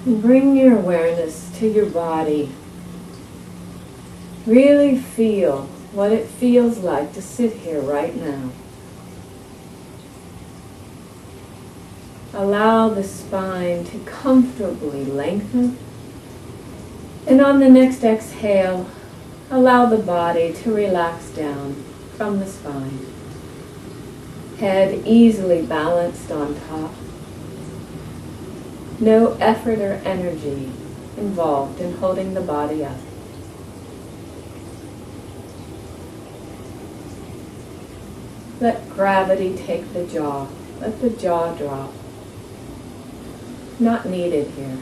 And bring your awareness to your body. Really feel what it feels like to sit here right now. Allow the spine to comfortably lengthen. And on the next exhale, allow the body to relax down from the spine. Head easily balanced on top. No effort or energy involved in holding the body up. Let gravity take the jaw. Let the jaw drop. Not needed here.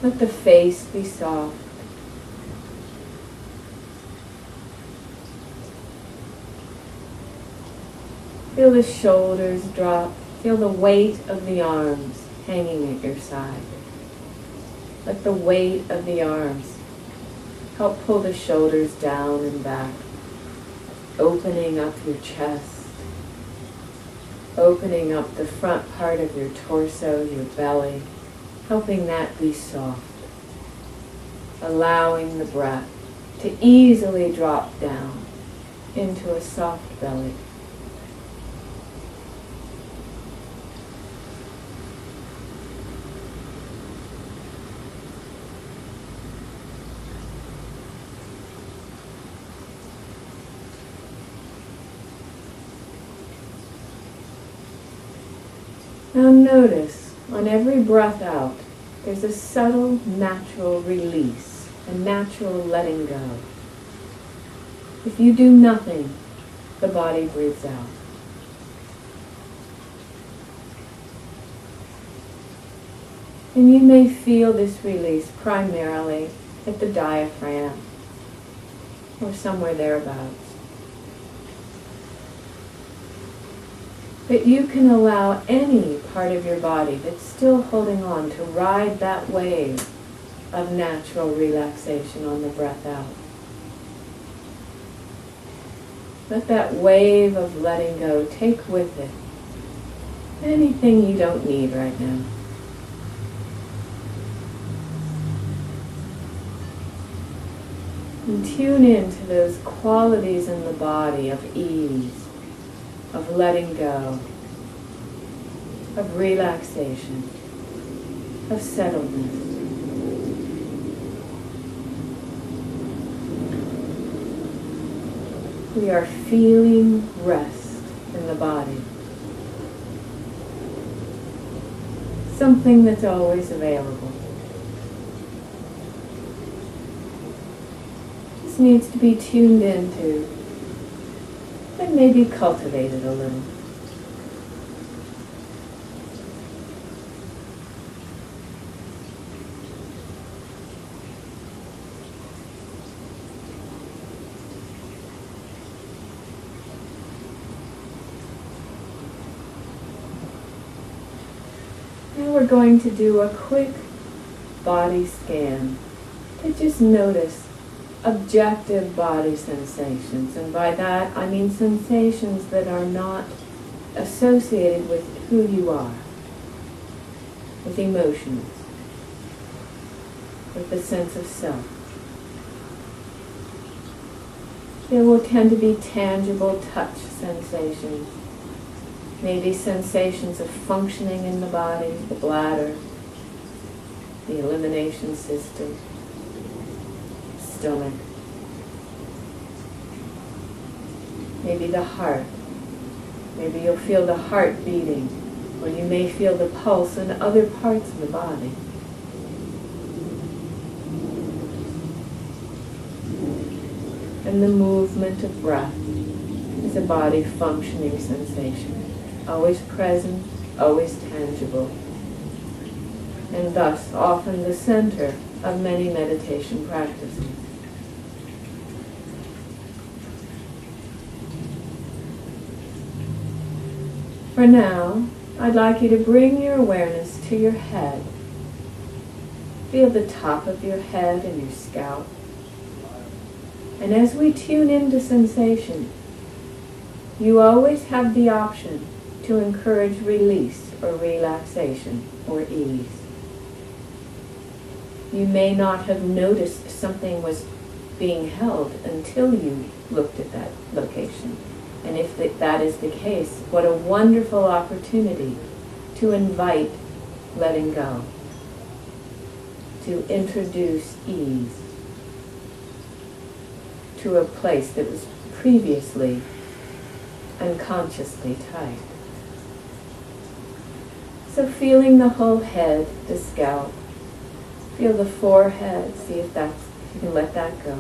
Let the face be soft. Feel the shoulders drop. Feel the weight of the arms hanging at your side. Let the weight of the arms help pull the shoulders down and back, opening up your chest, opening up the front part of your torso, your belly, helping that be soft, allowing the breath to easily drop down into a soft belly. Now notice, on every breath out, there's a subtle, natural release, a natural letting go. If you do nothing, the body breathes out. And you may feel this release primarily at the diaphragm or somewhere thereabouts. But you can allow any part of your body that's still holding on to ride that wave of natural relaxation on the breath out. Let that wave of letting go take with it anything you don't need right now. And tune into those qualities in the body of ease, of letting go, of relaxation, of settledness. We are feeling rest in the body. Something that's always available. Just needs to be tuned into and maybe cultivated a little. Now we're going to do a quick body scan to just notice objective body sensations, and by that I mean sensations that are not associated with who you are, with emotions, with the sense of self. There will tend to be tangible touch sensations, maybe sensations of functioning in the body, the bladder, the elimination system, stomach, maybe the heart. Maybe you'll feel the heart beating, or you may feel the pulse in other parts of the body. And the movement of breath is a body functioning sensation, always present, always tangible, and thus often the center of many meditation practices. For now, I'd like you to bring your awareness to your head. Feel the top of your head and your scalp. And as we tune into sensation, you always have the option to encourage release or relaxation or ease. You may not have noticed something was being held until you looked at that location. And if that is the case, what a wonderful opportunity to invite letting go, to introduce ease to a place that was previously unconsciously tight. So feeling the whole head, the scalp, feel the forehead, see if you can let that go.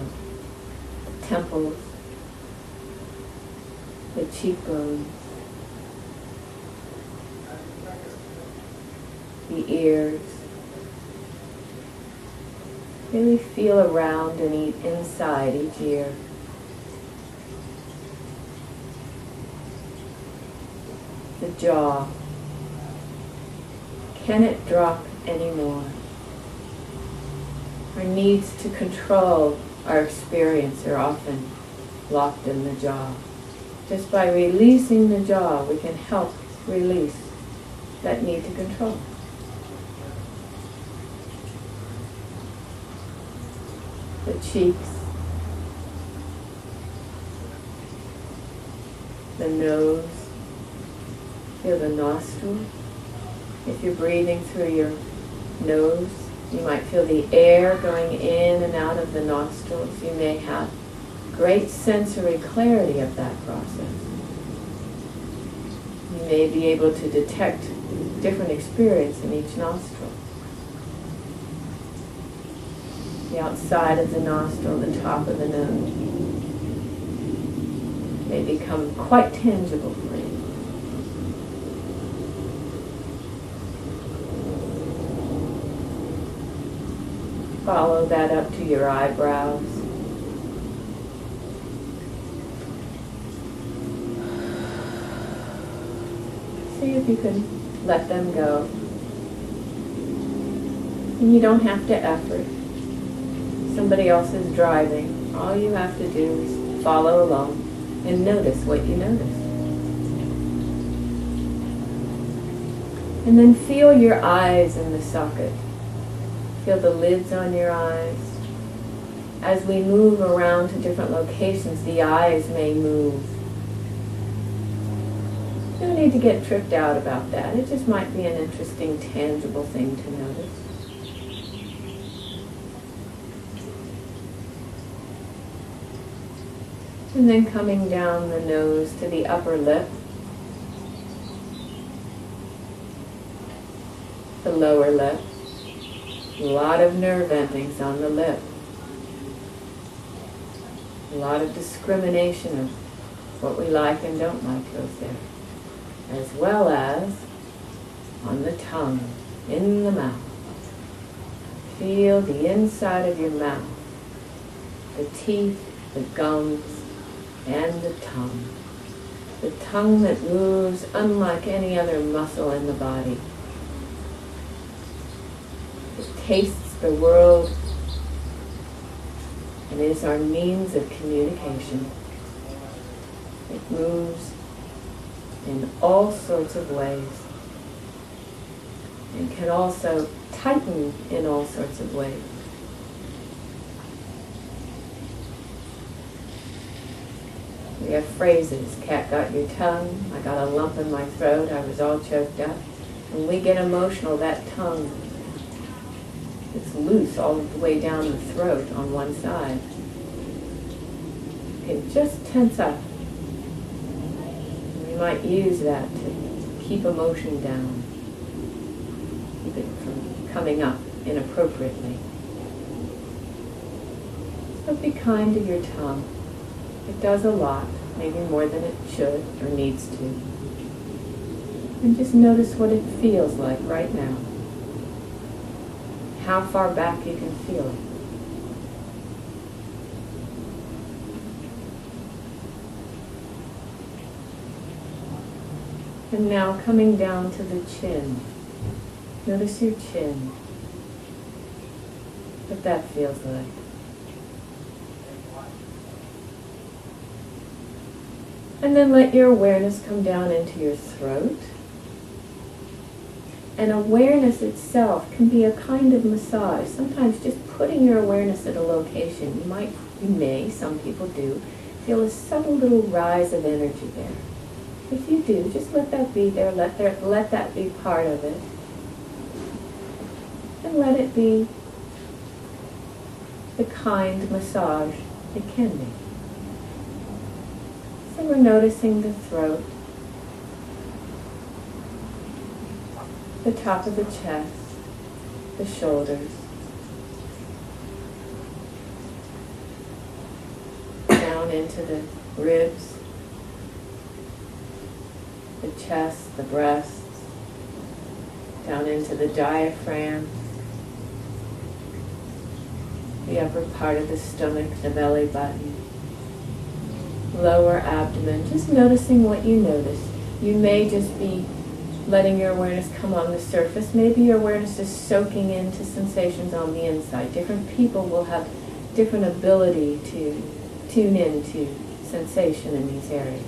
The temples, the cheekbones, the ears. Really feel around and inside each ear. The jaw. Can it drop anymore? Our needs to control our experience are often locked in the jaw. Just by releasing the jaw, we can help release that need to control. The cheeks, the nose, feel the nostrils. If you're breathing through your nose, you might feel the air going in and out of the nostrils. You may have great sensory clarity of that process. You may be able to detect different experience in each nostril. The outside of the nostril, the top of the nose, may become quite tangible for you. Follow that up to your eyebrows. See if you can let them go. And you don't have to effort. Somebody else is driving. All you have to do is follow along and notice what you notice. And then feel your eyes in the socket. Feel the lids on your eyes. As we move around to different locations, the eyes may move. You don't need to get tripped out about that. It just might be an interesting, tangible thing to notice. And then coming down the nose to the upper lip, the lower lip. A lot of nerve endings on the lip. A lot of discrimination of what we like and don't like goes there. As well as on the tongue, in the mouth. Feel the inside of your mouth, the teeth, the gums, and the tongue. The tongue that moves unlike any other muscle in the body. It tastes the world and is our means of communication. It moves in all sorts of ways and can also tighten in all sorts of ways. We have phrases, cat got your tongue, I got a lump in my throat, I was all choked up. When we get emotional, that tongue is loose all the way down the throat on one side. You can just tense up. We might use that to keep emotion down, keep it from coming up inappropriately. So be kind to your tongue. It does a lot, maybe more than it should or needs to. And just notice what it feels like right now. How far back you can feel it. And now coming down to the chin. Notice your chin. What that feels like. And then let your awareness come down into your throat. And awareness itself can be a kind of massage. Sometimes just putting your awareness at a location, you may, some people do, feel a subtle little rise of energy there. If you do, just let that be there, let that be part of it. And let it be the kind massage it can be. So we're noticing the throat, the top of the chest, the shoulders, down into the ribs, the chest, the breasts, down into the diaphragm, the upper part of the stomach, the belly button, lower abdomen, just noticing what you notice. You may just be letting your awareness come on the surface. Maybe your awareness is soaking into sensations on the inside. Different people will have different ability to tune into sensation in these areas.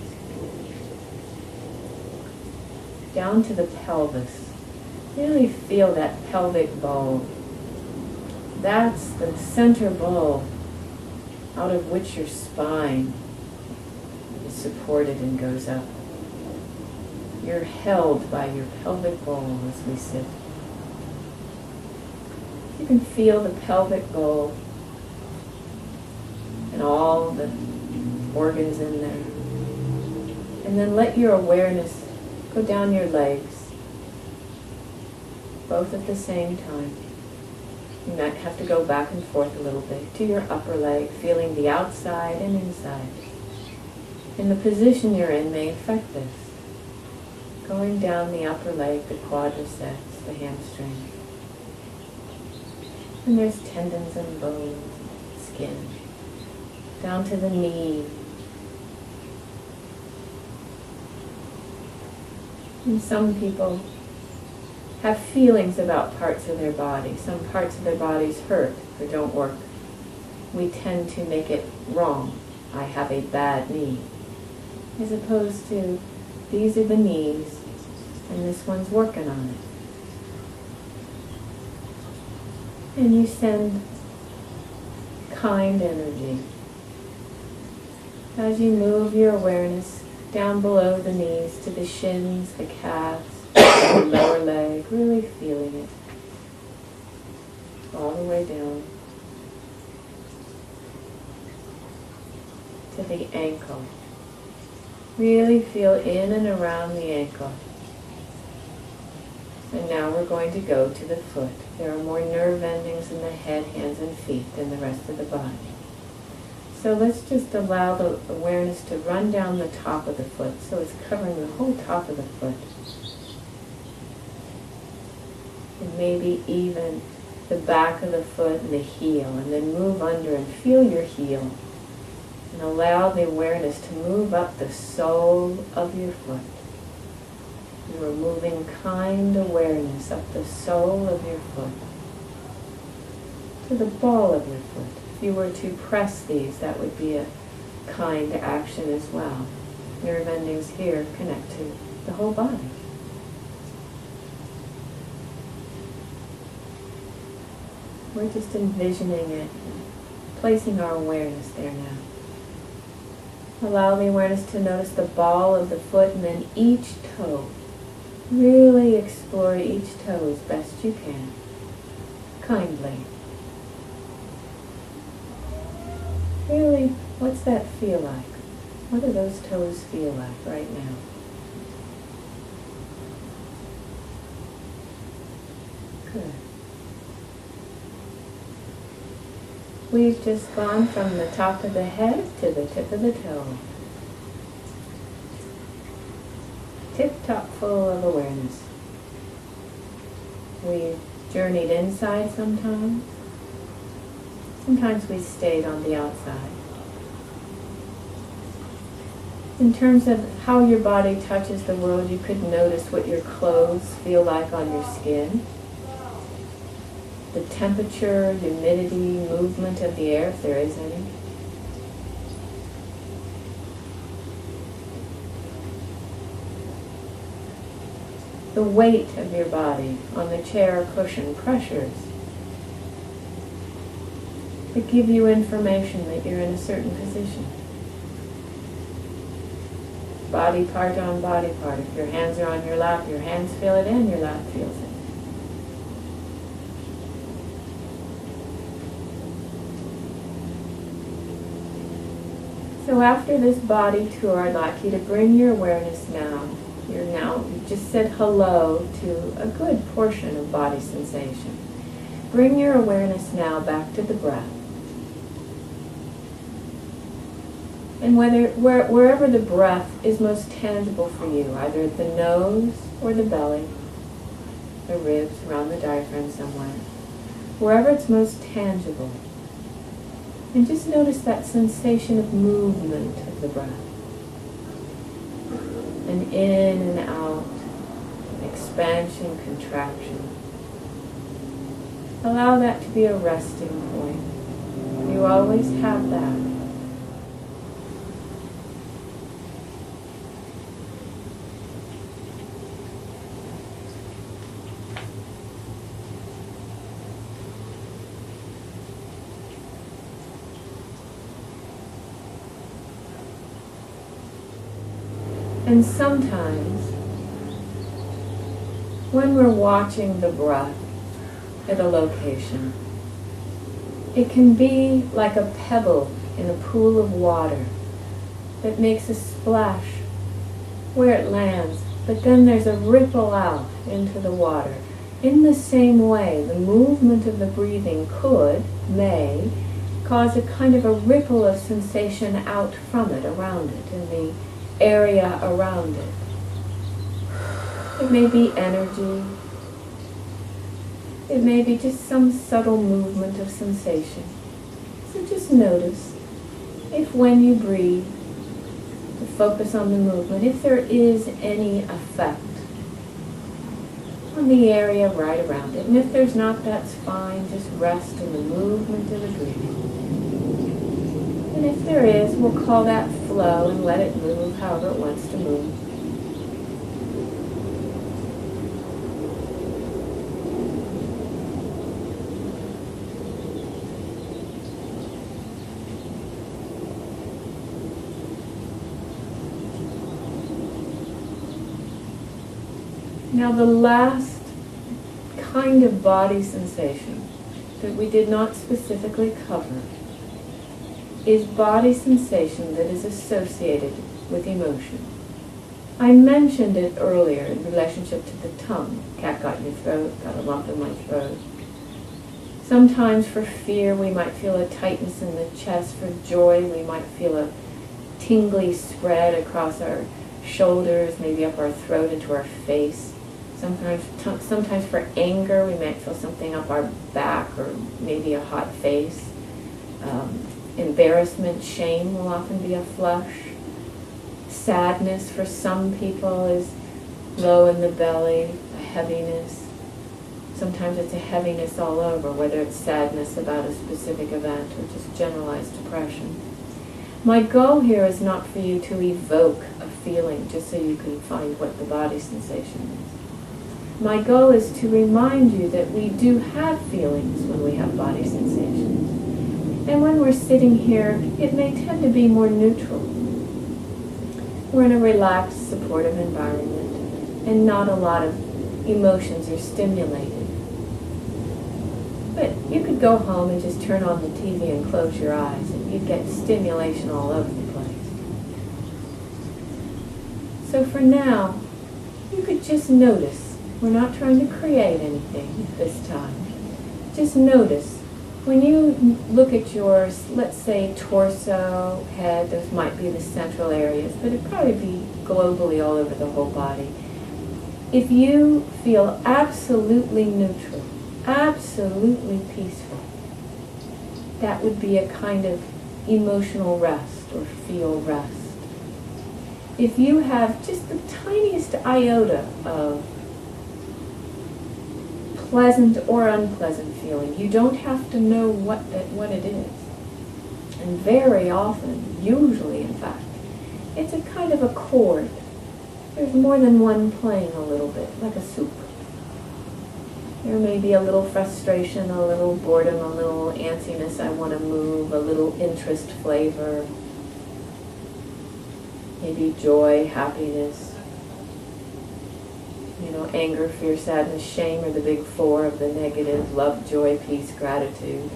Down to the pelvis. Really feel that pelvic bowl. That's the center bowl out of which your spine is supported and goes up. You're held by your pelvic bowl as we sit. You can feel the pelvic bowl and all the organs in there. And then let your awareness go down your legs, both at the same time. You might have to go back and forth a little bit to your upper leg, feeling the outside and inside. And the position you're in may affect this. Going down the upper leg, the quadriceps, the hamstring. And there's tendons and bones, skin. Down to the knee. And some people have feelings about parts of their body. Some parts of their bodies hurt or don't work. We tend to make it wrong. I have a bad knee. As opposed to, these are the knees, and this one's working on it. And you send kind energy as you move your awareness down below the knees to the shins, the calves, the lower leg, really feeling it all the way down to the ankle. Really feel in and around the ankle. And now we're going to go to the foot. There are more nerve endings in the head, hands, and feet than the rest of the body. So let's just allow the awareness to run down the top of the foot, so it's covering the whole top of the foot. And maybe even the back of the foot and the heel, and then move under and feel your heel. And allow the awareness to move up the sole of your foot. You are moving kind awareness up the sole of your foot to the ball of your foot. If you were to press these, that would be a kind action as well. Nerve endings here connect to the whole body. We're just envisioning it, placing our awareness there now. Allow the awareness to notice the ball of the foot and then each toe. Really explore each toe as best you can, kindly. Really, what's that feel like? What do those toes feel like right now? Good. We've just gone from the top of the head to the tip of the toe. Tip-top full of awareness. We've journeyed inside sometimes. Sometimes we stayed on the outside. In terms of how your body touches the world, you could notice what your clothes feel like on your skin. The temperature, humidity, movement of the air, if there is any. the weight of your body on the chair or cushion, pressures that give you information that you're in a certain position. Body part on body part. If your hands are on your lap, your hands feel it and your lap feels it. So after this body tour, I'd like you to bring your awareness now. You just said hello to a good portion of body sensation. Bring your awareness now back to the breath. And wherever the breath is most tangible for you, either at the nose or the belly, the ribs, around the diaphragm somewhere, wherever it's most tangible. And just notice that sensation of movement of the breath. And in and out, expansion, contraction. Allow that to be a resting point. You always have that. And sometimes, when we're watching the breath at a location, it can be like a pebble in a pool of water that makes a splash where it lands, but then there's a ripple out into the water. In the same way, the movement of the breathing may cause a kind of a ripple of sensation out from it, around it, in the area around it. It may be energy. It may be just some subtle movement of sensation. So just notice if when you breathe, to focus on the movement, if there is any effect on the area right around it. And if there's not, that's fine. Just rest in the movement of the breathing. And if there is, we'll call that flow and let it move however it wants to move. Now the last kind of body sensation that we did not specifically cover is body sensation that is associated with emotion. I mentioned it earlier in relationship to the tongue. Cat got in your throat, got a lump in my throat. Sometimes for fear we might feel a tightness in the chest. For joy we might feel a tingly spread across our shoulders, maybe up our throat into our face. Sometimes for anger we might feel something up our back or maybe a hot face. Embarrassment, shame will often be a flush. Sadness for some people is low in the belly, a heaviness. Sometimes it's a heaviness all over, whether it's sadness about a specific event or just generalized depression. My goal here is not for you to evoke a feeling just so you can find what the body sensation is. My goal is to remind you that we do have feelings when we have body sensations. And when we're sitting here, it may tend to be more neutral. We're in a relaxed, supportive environment, and not a lot of emotions are stimulated. But you could go home and just turn on the TV and close your eyes, and you'd get stimulation all over the place. So for now, you could just notice. We're not trying to create anything this time. Just notice. When you look at yours, let's say torso, head, those might be the central areas, but it'd probably be globally all over the whole body. If you feel absolutely neutral, absolutely peaceful, that would be a kind of emotional rest or feel rest. If you have just the tiniest iota of pleasant or unpleasant feeling, you don't have to know what it is. And very often, usually in fact, it's a kind of a chord There's more than one playing a little bit, like a soup. There may be a little frustration, a little boredom, a little antsiness, I want to move, a little interest flavor, maybe joy, happiness. You know, anger, fear, sadness, shame are the big four of the negative. Love, joy, peace, gratitude.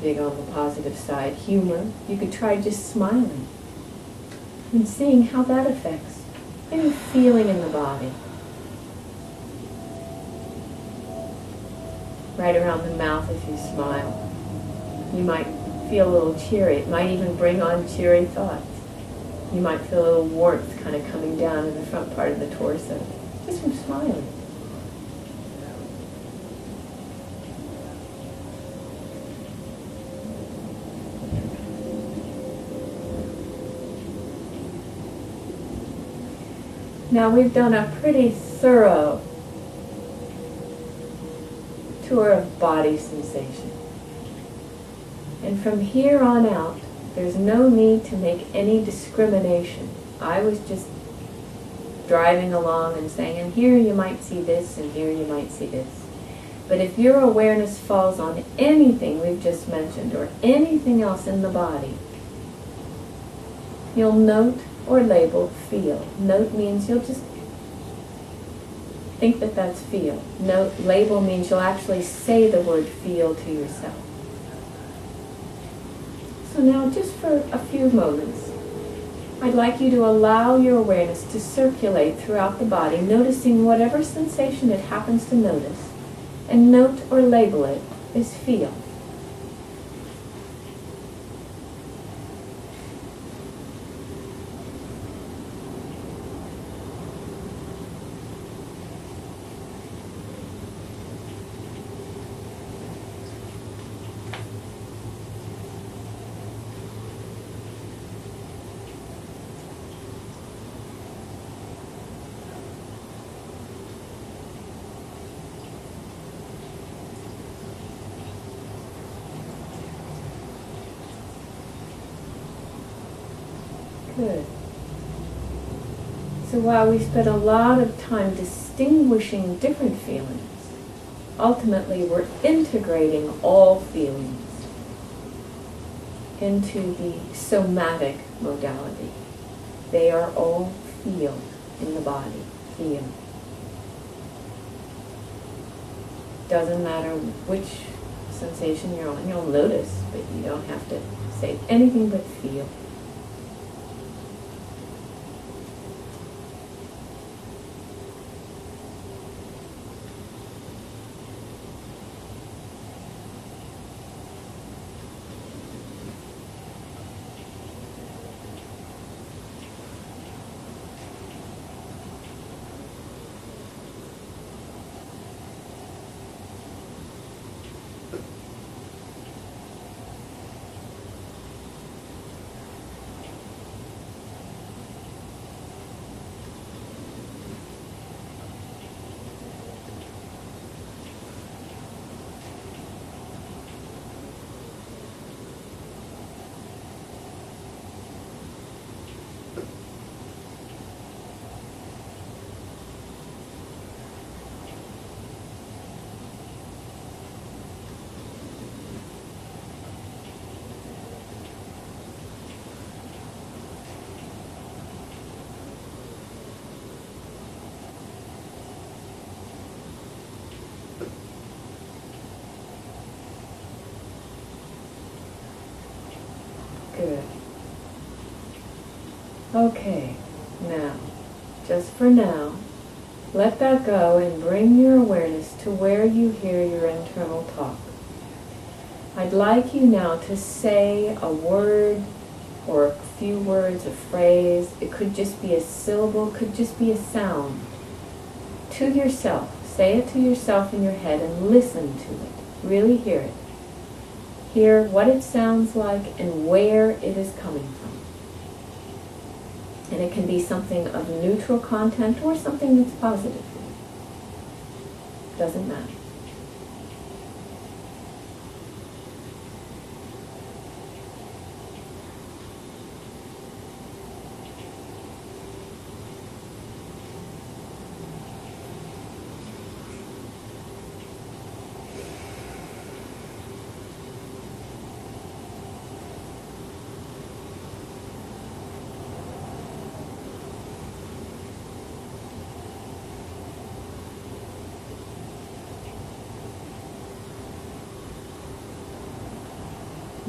Big on the positive side. Humor. You could try just smiling and seeing how that affects any feeling in the body. Right around the mouth if you smile. You might feel a little cheery. It might even bring on cheery thoughts. You might feel a little warmth kind of coming down in the front part of the torso, just from smiling. Now we've done a pretty thorough tour of body sensation. And from here on out, there's no need to make any discrimination. I was just driving along and saying, and here you might see this, and here you might see this. But if your awareness falls on anything we've just mentioned, or anything else in the body, you'll note or label feel. Note means you'll just think that that's feel. Note, label means you'll actually say the word feel to yourself. So now, just for a few moments, I'd like you to allow your awareness to circulate throughout the body, noticing whatever sensation it happens to notice, and note or label it as feel. Good. So while we spent a lot of time distinguishing different feelings, ultimately we're integrating all feelings into the somatic modality. They are all feel in the body. Feel. Doesn't matter which sensation you're on. You'll notice, but you don't have to say anything but feel. Good. Okay, now, just for now, let that go and bring your awareness to where you hear your internal talk. I'd like you now to say a word or a few words, a phrase. It could just be a syllable, could just be a sound. To yourself. Say it to yourself in your head and listen to it. Really hear it. Hear what it sounds like and where it is coming from. And it can be something of neutral content or something that's positive. Doesn't matter.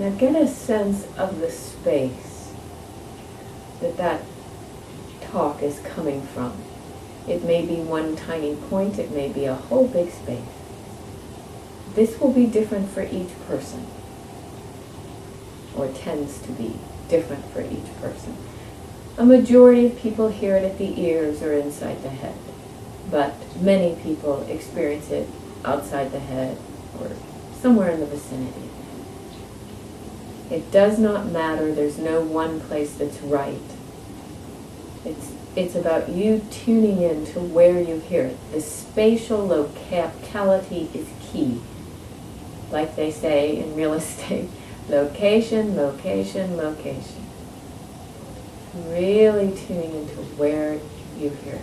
Now get a sense of the space that talk is coming from. It may be one tiny point, it may be a whole big space. This will be different for each person, or tends to be different for each person. A majority of people hear it at the ears or inside the head, but many people experience it outside the head or somewhere in the vicinity. It does not matter, there's no one place that's right. It's about you tuning in to where you hear it. The spatial locality is key. Like they say in real estate, location, location, location. Really tuning into where you hear it.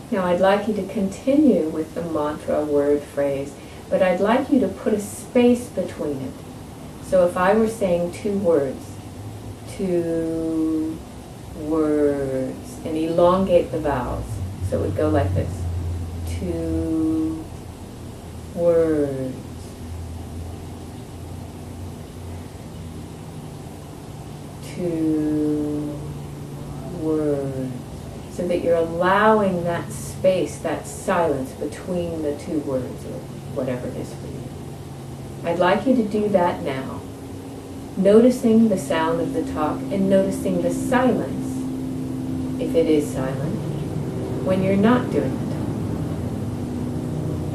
Now I'd like you to continue with the mantra word phrase, but I'd like you to put a space between it. So if I were saying two words, and elongate the vowels, so it would go like this. 2 words. 2 words. So that you're allowing that space, that silence between the two words, or whatever it is for you. I'd like you to do that now, noticing the sound of the talk and noticing the silence, if it is silent, when you're not doing the talk.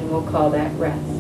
And we'll call that rest.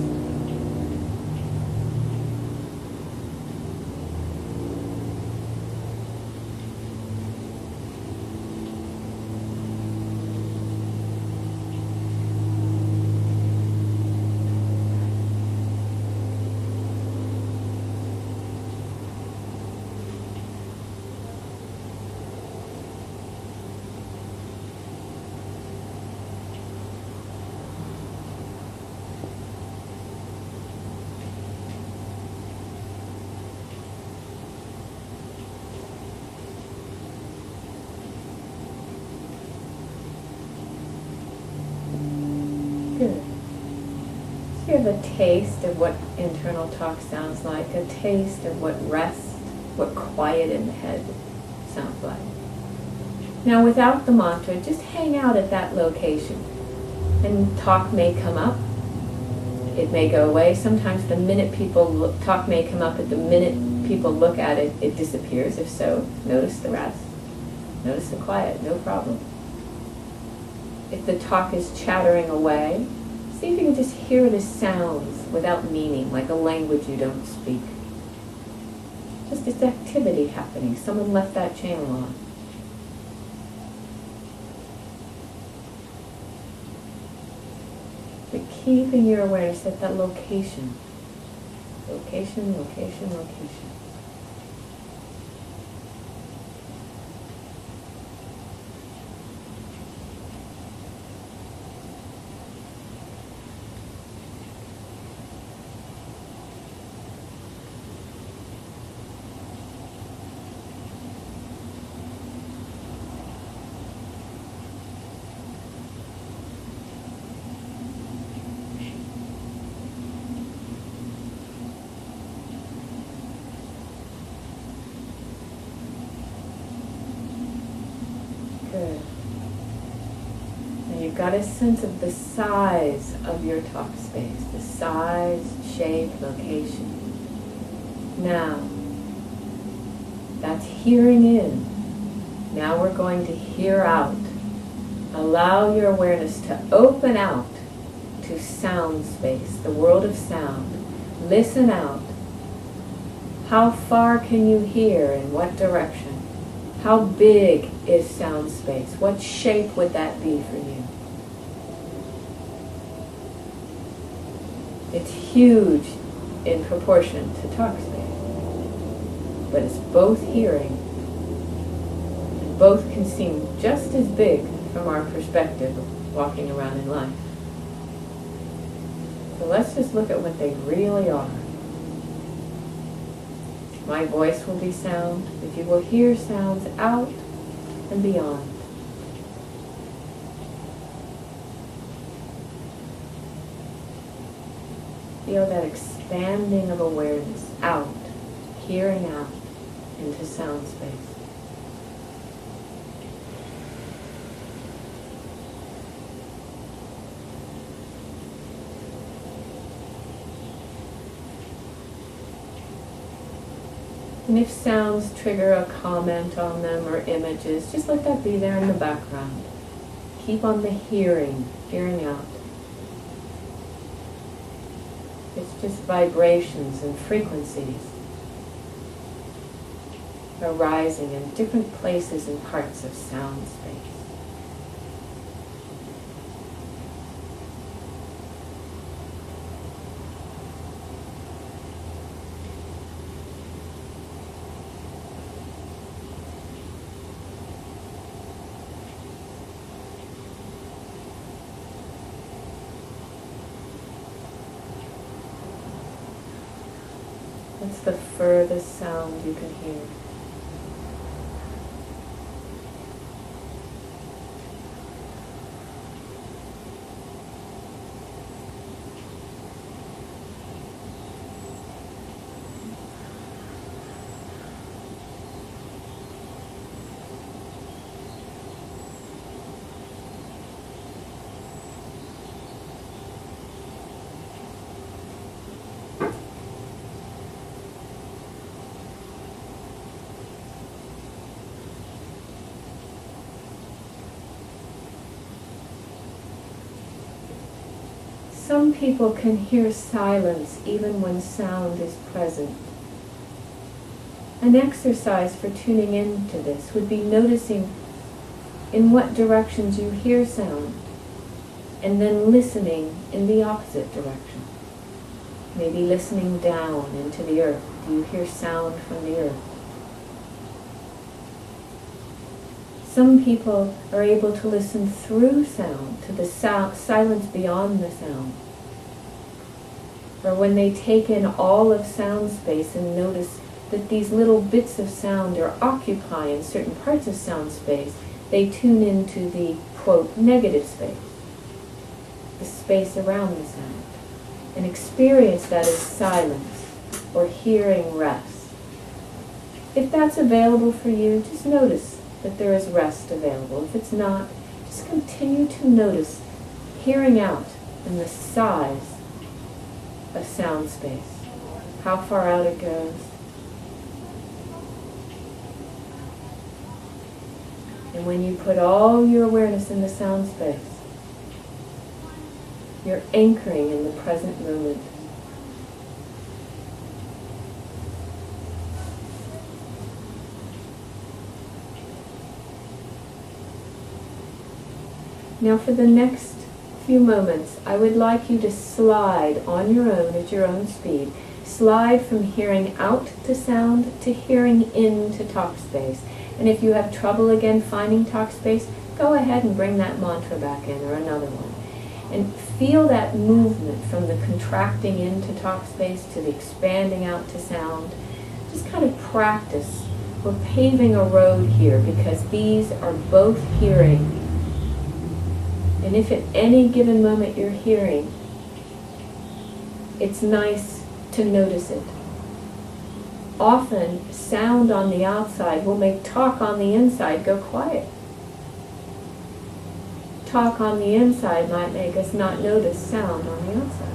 Good. So you have a taste of what internal talk sounds like, a taste of what rest, what quiet in the head sounds like. Now without the mantra, just hang out at that location. And talk may come up, it may go away. Sometimes the minute people look, talk may come up, at the minute people look at it, it disappears. If so, notice the rest. Notice the quiet, no problem. If the talk is chattering away, see if you can just hear it as sounds without meaning, like a language you don't speak. Just this activity happening. Someone left that channel on. But keeping your awareness at that location. Location, location, location. Good. Now you've got a sense of the size of your talk space, the size, shape, location. Now, that's hearing in. Now we're going to hear out. Allow your awareness to open out to sound space, the world of sound. Listen out. How far can you hear? In what direction? How big is sound space? What shape would that be for you? It's huge in proportion to talk space, but it's both hearing, and both can seem just as big from our perspective of walking around in life. So let's just look at what they really are. My voice will be sound, but you will hear sounds out and beyond. Feel that expanding of awareness out, hearing out into sound space. And if sounds trigger a comment on them or images, just let that be there in the background. Keep on the hearing out. It's just vibrations and frequencies arising in different places and parts of sound space. What's the furthest sound you can hear? Some people can hear silence even when sound is present. An exercise for tuning into this would be noticing in what directions you hear sound, and then listening in the opposite direction. Maybe listening down into the earth. Do you hear sound from the earth? Some people are able to listen through sound, to the silence beyond the sound. Or when they take in all of sound space and notice that these little bits of sound are occupying certain parts of sound space, they tune into the, quote, negative space, the space around the sound, and experience that as silence or hearing rest. If that's available for you, just notice that there is rest available. If it's not, just continue to notice hearing out in the size of sound space, how far out it goes. And when you put all your awareness in the sound space, you're anchoring in the present moment. Now for the next few moments, I would like you to slide on your own at your own speed. Slide from hearing out to sound to hearing into talk space. And if you have trouble again finding talk space, go ahead and bring that mantra back in or another one. And feel that movement from the contracting into talk space to the expanding out to sound. Just kind of practice. We're paving a road here because these are both hearing. And if at any given moment you're hearing, it's nice to notice it. Often, sound on the outside will make talk on the inside go quiet. Talk on the inside might make us not notice sound on the outside.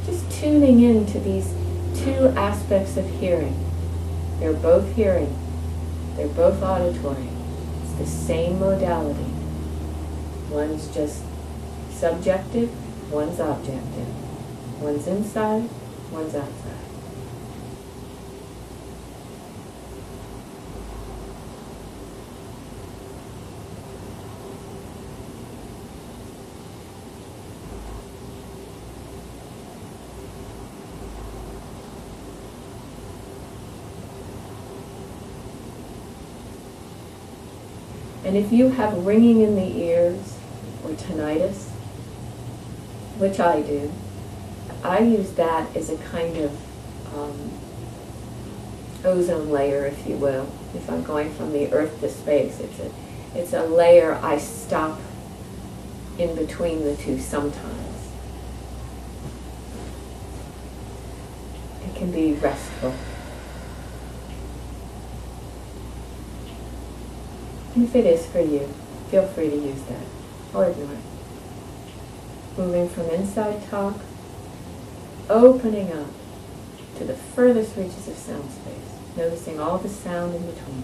Just tuning into these two aspects of hearing. They're both hearing. They're both auditory. It's the same modality. One's just subjective, one's objective. One's inside, one's outside. And if you have ringing in the ears or tinnitus, which I do, I use that as a kind of ozone layer, if you will. If I'm going from the earth to space, it's a layer I stop in between the two sometimes. It can be restful. And if it is for you, feel free to use that, or ignore it. Moving from inside talk, opening up to the furthest reaches of sound space, noticing all the sound in between.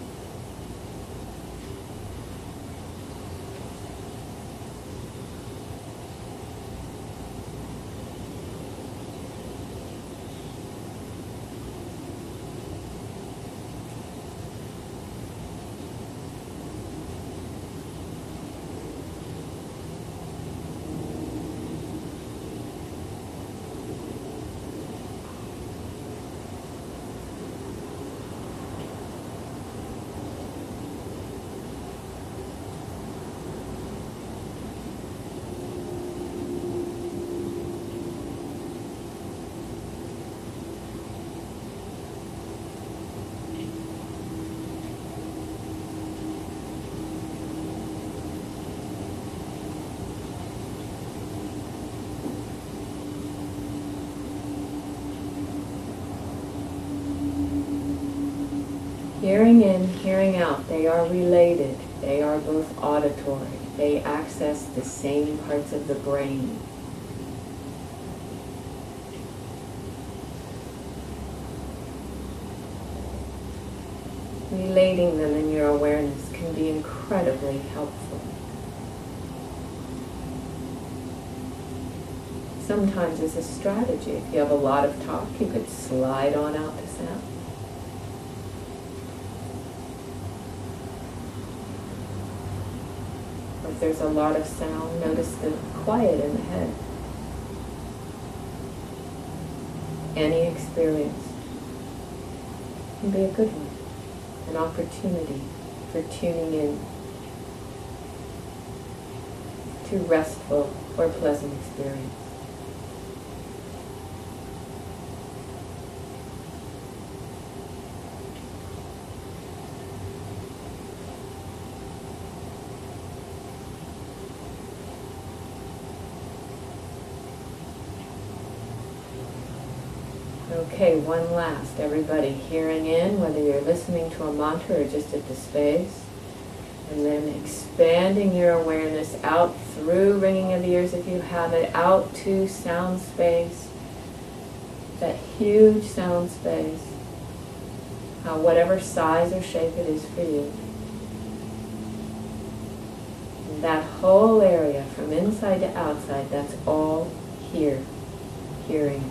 Hearing in, hearing out, they are related. They are both auditory. They access the same parts of the brain. Relating them in your awareness can be incredibly helpful. Sometimes as a strategy, if you have a lot of talk, you could slide on out to sound. If there's a lot of sound, notice the quiet in the head. Any experience can be a good one, an opportunity for tuning in to restful or pleasant experience. Okay, one last. Everybody hearing in, whether you're listening to a mantra or just at the space. And then expanding your awareness out through ringing of ears if you have it, out to sound space. That huge sound space. Whatever size or shape it is for you. And that whole area from inside to outside, that's all here. Hearing.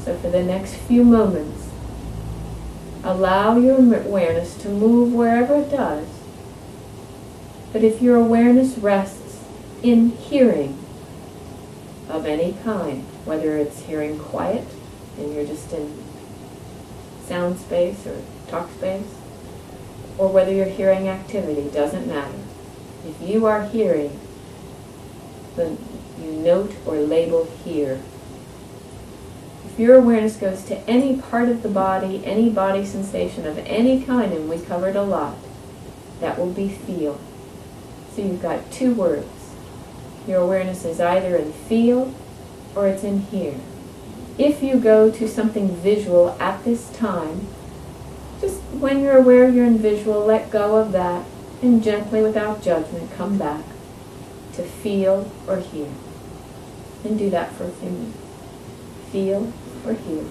So for the next few moments, allow your awareness to move wherever it does. But if your awareness rests in hearing of any kind, whether it's hearing quiet and you're just in sound space or talk space, or whether you're hearing activity, doesn't matter. If you are hearing, then you note or label here. If your awareness goes to any part of the body, any body sensation of any kind, and we covered a lot, that will be feel. So you've got two words. Your awareness is either in feel or it's in hear. If you go to something visual at this time, just when you're aware you're in visual, let go of that and gently, without judgment, come back to feel or hear. And do that for a few minutes. Feel or hear.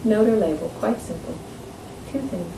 Note or label, quite simple. Two things.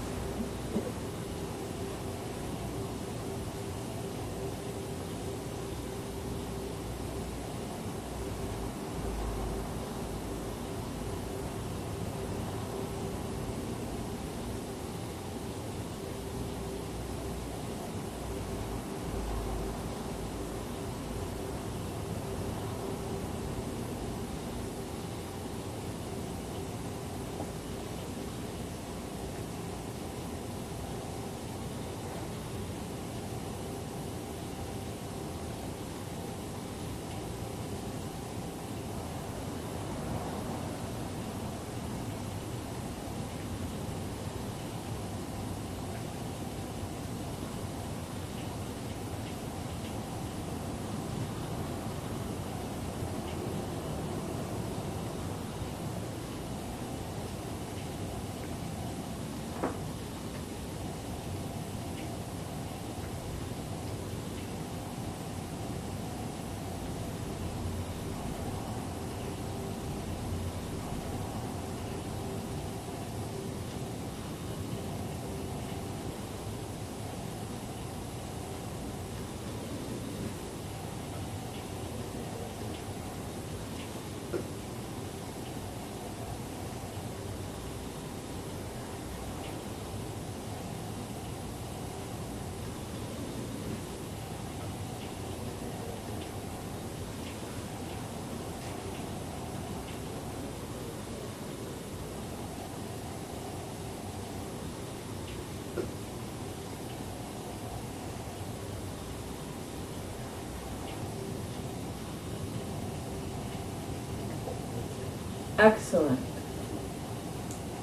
Excellent.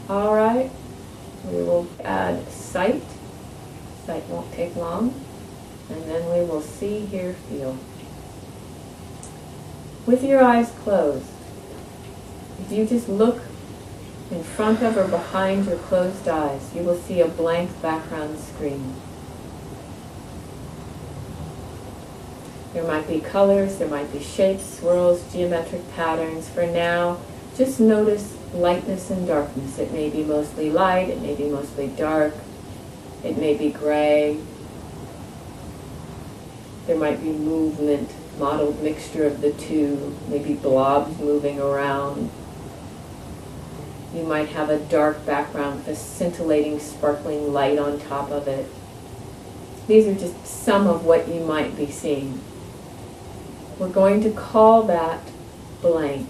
All right, we will add sight. Sight won't take long. And then we will see, hear, feel. With your eyes closed, if you just look in front of or behind your closed eyes, you will see a blank background screen. There might be colors, there might be shapes, swirls, geometric patterns. For now, just notice lightness and darkness. It may be mostly light, it may be mostly dark, it may be gray. There might be movement, mottled mixture of the two, maybe blobs moving around. You might have a dark background with a scintillating, sparkling light on top of it. These are just some of what you might be seeing. We're going to call that blank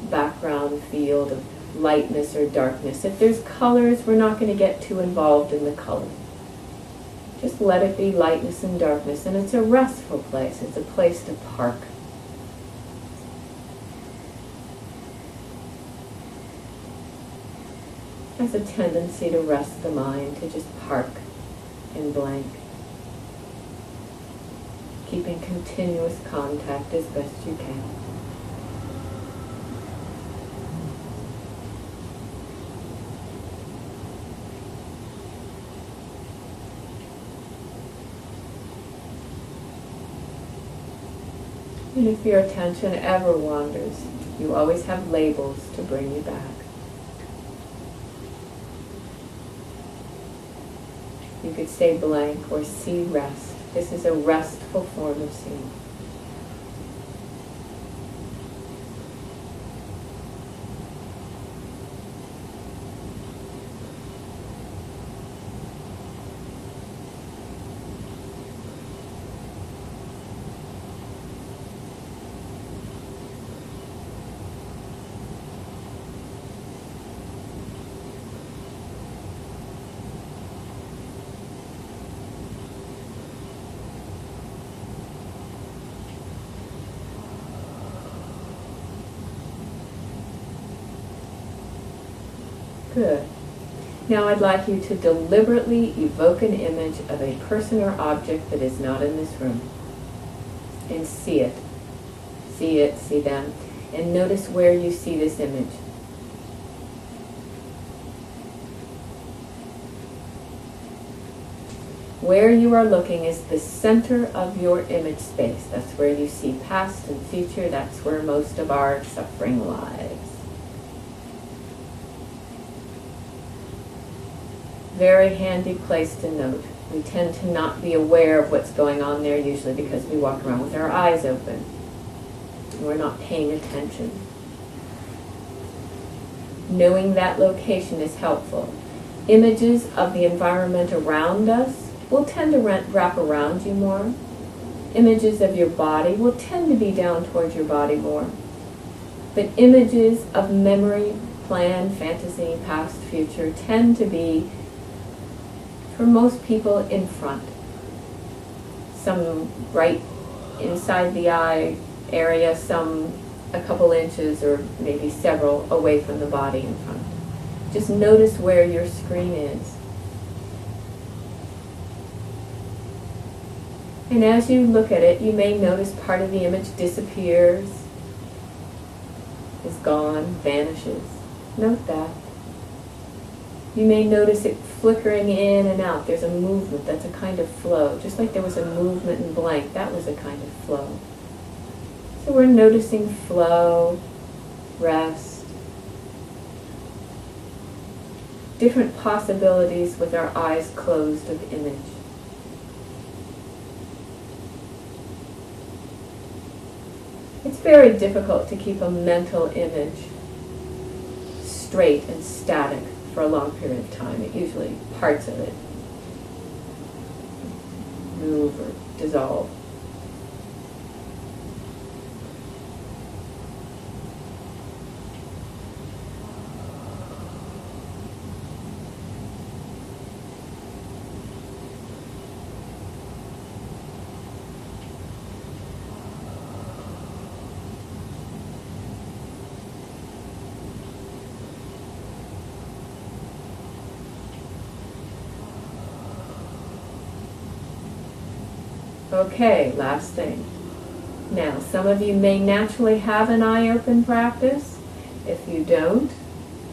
background field of lightness or darkness. If there's colors, we're not going to get too involved in the color. Just let it be lightness and darkness, and it's a restful place. It's a place to park. There's a tendency to rest the mind, to just park in blank, keeping continuous contact as best you can. And if your attention ever wanders, you always have labels to bring you back. You could say blank or see rest. This is a restful form of seeing. Good. Now I'd like you to deliberately evoke an image of a person or object that is not in this room. And see it. See them. And notice where you see this image. Where you are looking is the center of your image space. That's where you see past and future. That's where most of our suffering lies. Very handy place to note. We tend to not be aware of what's going on there usually because we walk around with our eyes open. We're not paying attention. Knowing that location is helpful. Images of the environment around us will tend to wrap around you more. Images of your body will tend to be down towards your body more. But images of memory, plan, fantasy, past, future tend to be, for most people, in front. Some right inside the eye area, some a couple inches or maybe several away from the body in front. Just notice where your screen is. And as you look at it, you may notice part of the image disappears, is gone, vanishes. Note that. You may notice it flickering in and out. There's a movement. That's a kind of flow. Just like there was a movement in blank, that was a kind of flow. So we're noticing flow, rest, different possibilities with our eyes closed of image. It's very difficult to keep a mental image straight and static for a long period of time. It usually, parts of it move or dissolve. Okay, last thing. Now, some of you may naturally have an eye open practice. If you don't,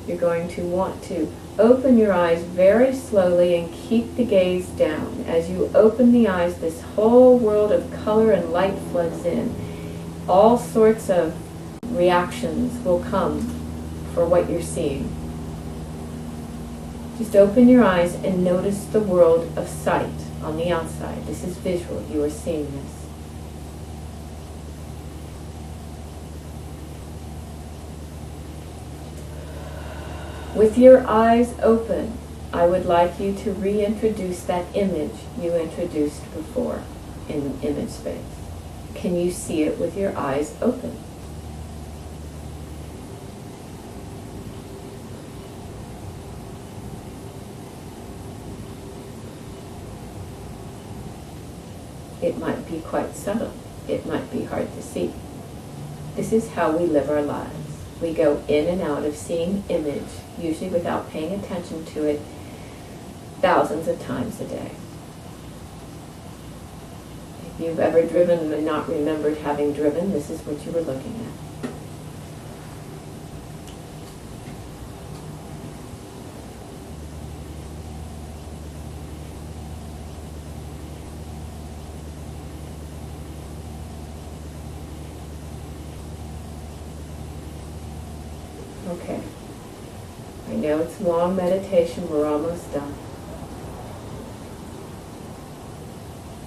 you're going to want to open your eyes very slowly and keep the gaze down. As you open the eyes, this whole world of color and light floods in. All sorts of reactions will come for what you're seeing. Just open your eyes and notice the world of sight on the outside. This is visual. You are seeing this. With your eyes open, I would like you to reintroduce that image you introduced before in image space. Can you see it with your eyes open? It might be quite subtle. It might be hard to see. This is how we live our lives. We go in and out of seeing image, usually without paying attention to it, thousands of times a day. If you've ever driven and not remembered having driven, this is what you were looking at. Okay. I know it's long meditation, we're almost done.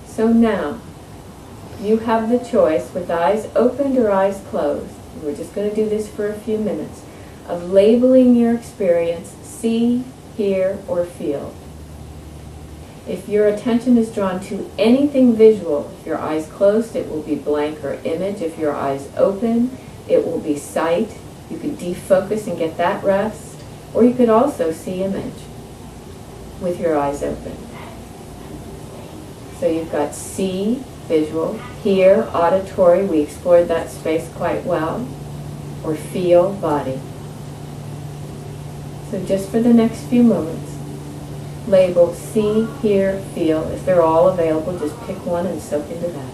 So now, you have the choice with eyes opened or eyes closed. We're just going to do this for a few minutes, of labeling your experience, see, hear, or feel. If your attention is drawn to anything visual, if your eyes closed, it will be blank or image. If your eyes open, it will be sight. You could defocus and get that rest, or you could also see image with your eyes open. So you've got see, visual, hear, auditory, we explored that space quite well, or feel, body. So just for the next few moments, label see, hear, feel. If they're all available, just pick one and soak into that.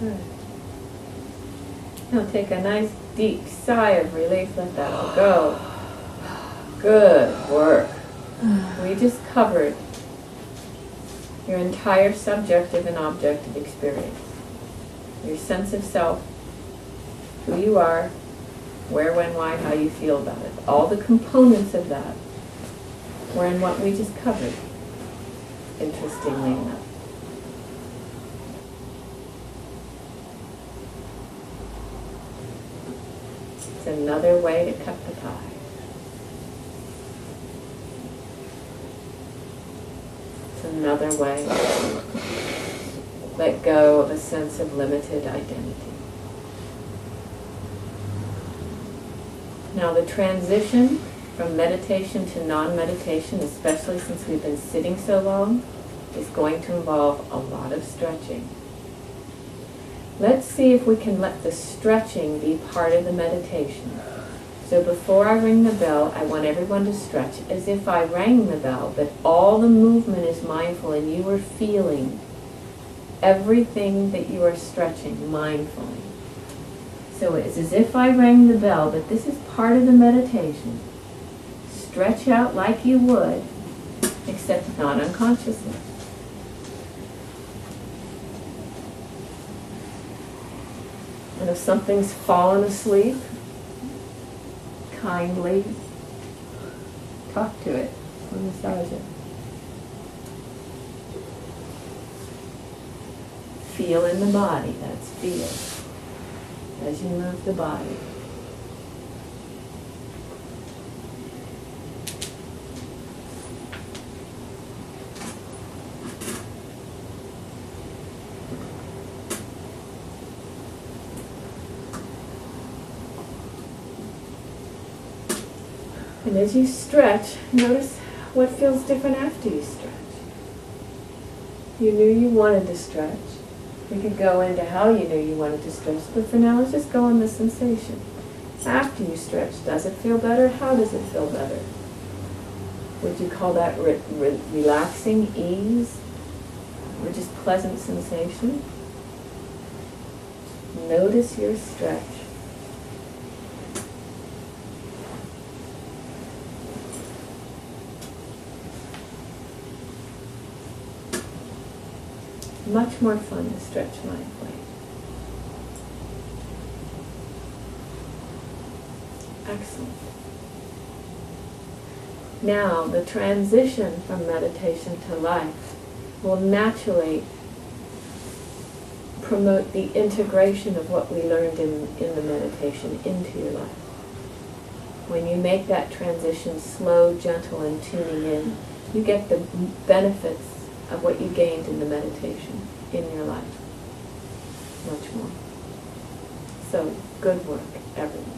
Good. Now take a nice deep sigh of relief. Let that all go. Good work. We just covered your entire subjective and objective experience. Your sense of self, who you are, where, when, why, how you feel about it. All the components of that were in what we just covered, interestingly enough. It's another way to cut the pie. It's another way to let go of a sense of limited identity. Now the transition from meditation to non-meditation, especially since we've been sitting so long, is going to involve a lot of stretching. Let's see if we can let the stretching be part of the meditation. So before I ring the bell, I want everyone to stretch as if I rang the bell, but all the movement is mindful and you are feeling everything that you are stretching mindfully. So it's as if I rang the bell, but this is part of the meditation. Stretch out like you would, except not unconsciously. And if something's fallen asleep, kindly talk to it or massage it. Feel in the body, that's feel, as you move the body. And as you stretch, notice what feels different after you stretch. You knew you wanted to stretch. We could go into how you knew you wanted to stretch, but for now let's just go on the sensation. After you stretch, does it feel better? How does it feel better? Would you call that relaxing, ease, or just pleasant sensation? Notice your stretch. Much more fun to stretch mindfully. Excellent. Now, the transition from meditation to life will naturally promote the integration of what we learned in the meditation into your life. When you make that transition slow, gentle, and tuning in, you get the benefits of what you gained in the meditation in your life. Much more. So, good work, everyone.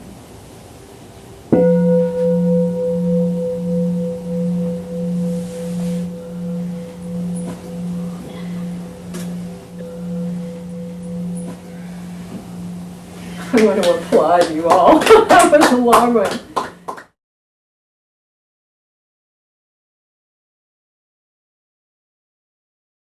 I want to applaud you all. That was a long one.